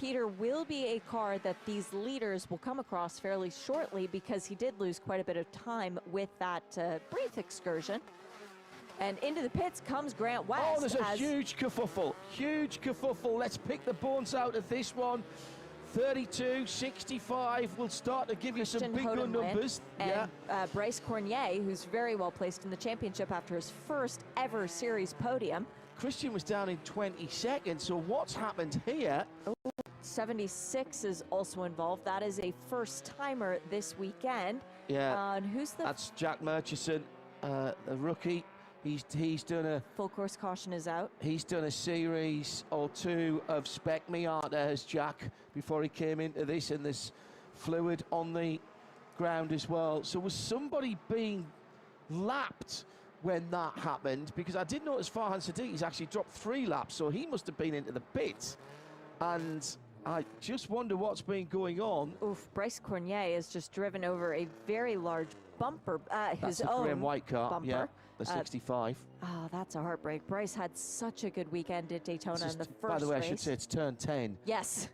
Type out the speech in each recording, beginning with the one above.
Peter will be a car that these leaders will come across fairly shortly because he did lose quite a bit of time with that brief excursion. And into the pits comes Grant West. Oh, there's a huge kerfuffle. Huge kerfuffle. Let's pick the bones out of this one. 32, 65 will start to give you some big good numbers. And Bryce Cornier, who's very well placed in the championship after his first ever series podium. Christian was down in 20 seconds, so what's happened here? 76 is also involved. That is a first-timer this weekend. Yeah, and who's the... That's Jack Murchison, the rookie. He's done a... Full course caution is out. He's done a series or two of spec Miata as Jack before he came into this, and there's fluid on the ground as well. So was somebody being lapped when that happened? Because I did notice Farhan Siddiqui's actually dropped 3 laps, so he must have been into the pits. And I just wonder what's been going on. Oof, Bryce Cornier has just driven over a very large bumper, his own Graham White car, bumper. Yeah, the 65. Oh, that's a heartbreak. Bryce had such a good weekend at Daytona in the first race. By the way, I should say it's turn 10. Yes.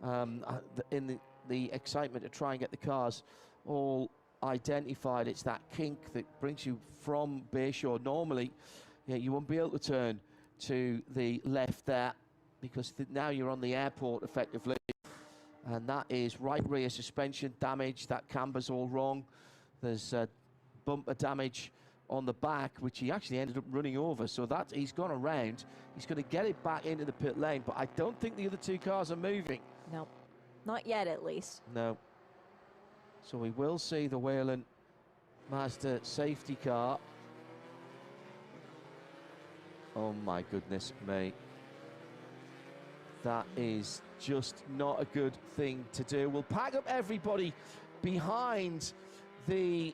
In the excitement to try and get the cars all identified, it's that kink that brings you from Bayshore. Normally, yeah, you won't be able to turn to the left there because now you're on the airport effectively. And that is right rear suspension damage. That camber's all wrong. There's bumper damage on the back, which he actually ended up running over. So that he's gone around. He's going to get it back into the pit lane, but I don't think the other 2 cars are moving. No, not yet at least. No. So we will see the Whelen Mazda safety car. Oh my goodness me. That is just not a good thing to do. We'll pack up everybody behind the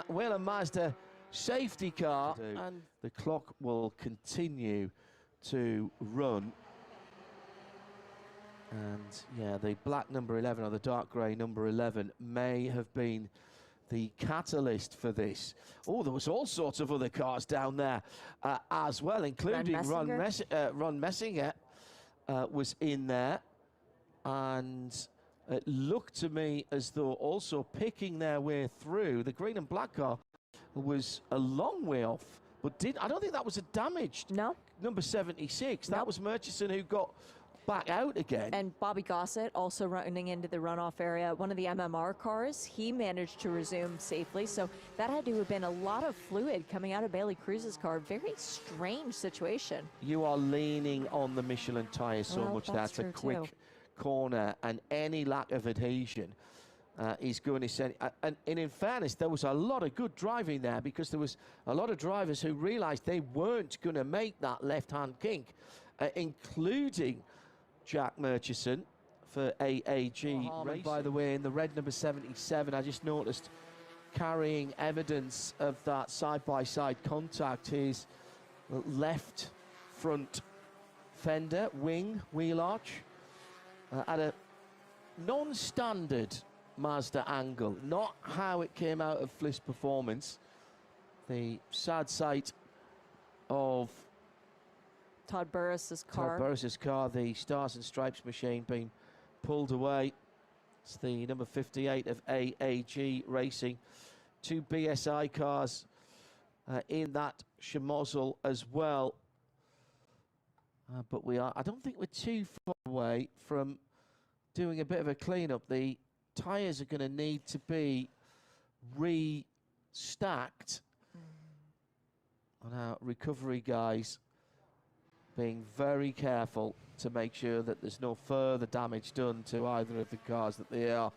Whelen Mazda safety car, and the clock will continue to run. And yeah, the black number 11 or the dark grey number 11 may have been the catalyst for this. Oh, there was all sorts of other cars down there as well, including Ron Messinger was in there. And it looked to me as though also picking their way through, the green and black car was a long way off, but I don't think that was a damaged number 76. That was Murchison who got back out again. And Bobby Gossett also running into the runoff area. One of the MMR cars, he managed to resume safely. So that had to have been a lot of fluid coming out of Bailey Cruz's car. Very strange situation. You are leaning on the Michelin tyres so much. That's a quick corner, and any lack of adhesion is going to send. And in fairness, there was a lot of good driving there because there was a lot of drivers who realised they weren't going to make that left-hand kink, including Jack Murchison for AAG. By the way, in the red number 77, I just noticed carrying evidence of that side-by-side contact, his left front fender, wheel arch, at a non-standard Mazda angle, not how it came out of Fliss Performance. The sad sight of Todd Burris's car. The Stars and Stripes machine being pulled away. It's the number 58 of AAG Racing. 2 BSI cars in that schmozzle as well. But I don't think we're too far away from doing a bit of a cleanup. The tyres are going to need to be re-stacked. And our recovery guys being very careful to make sure that there's no further damage done to either of the cars that they are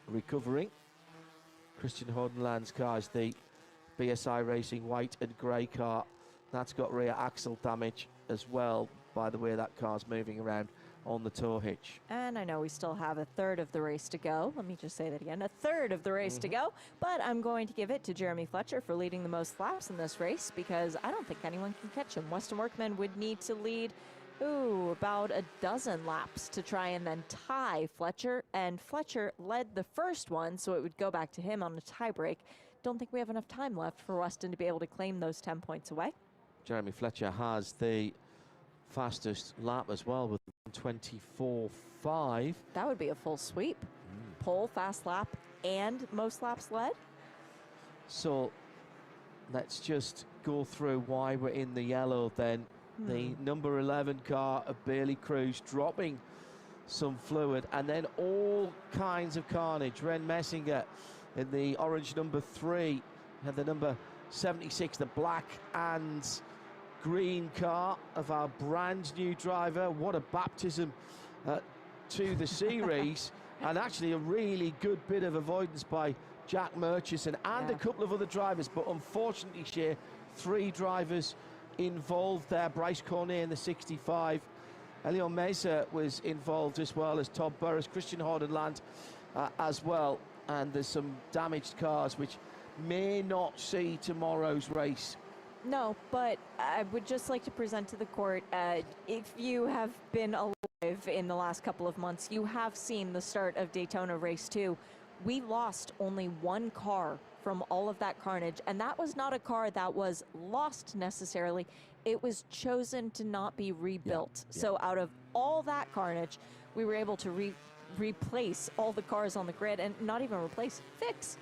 recovering. Christian Hodenland's car is the BSI Racing white and grey car. That's got rear axle damage as well, by the way that car's moving around on the tow hitch. And I know we still have a third of the race to go. Let me just say that again, a third of the race to go. But I'm going to give it to Jeremy Fletcher for leading the most laps in this race because I don't think anyone can catch him. Weston Workman would need to lead, about a dozen laps to try and then tie Fletcher. And Fletcher led the first one, so it would go back to him on a tie break. Don't think we have enough time left for Weston to be able to claim those 10 points away. Jeremy Fletcher has the fastest lap as well with 24.5. That would be a full sweep. Pole, fast lap, and most laps led. So let's just go through why we're in the yellow then. The number 11 car of Bailey Cruz dropping some fluid, and then all kinds of carnage. Ren Messinger in the orange number 3, and the number 76, the black and green car of our brand new driver. What a baptism to the series. And actually a really good bit of avoidance by Jack Murchison and a couple of other drivers, but unfortunately, Shea, 3 drivers involved there. Bryce Cornet in the 65, Elio Mesa was involved, as well as Todd Burris, Christian Hordenland as well, and there's some damaged cars which may not see tomorrow's race. No, but I would just like to present to the court, if you have been alive in the last couple of months, you have seen the start of Daytona Race 2. We lost only 1 car from all of that carnage, and that was not a car that was lost necessarily. It was chosen to not be rebuilt. So out of all that carnage, we were able to replace all the cars on the grid, and not even replace, fix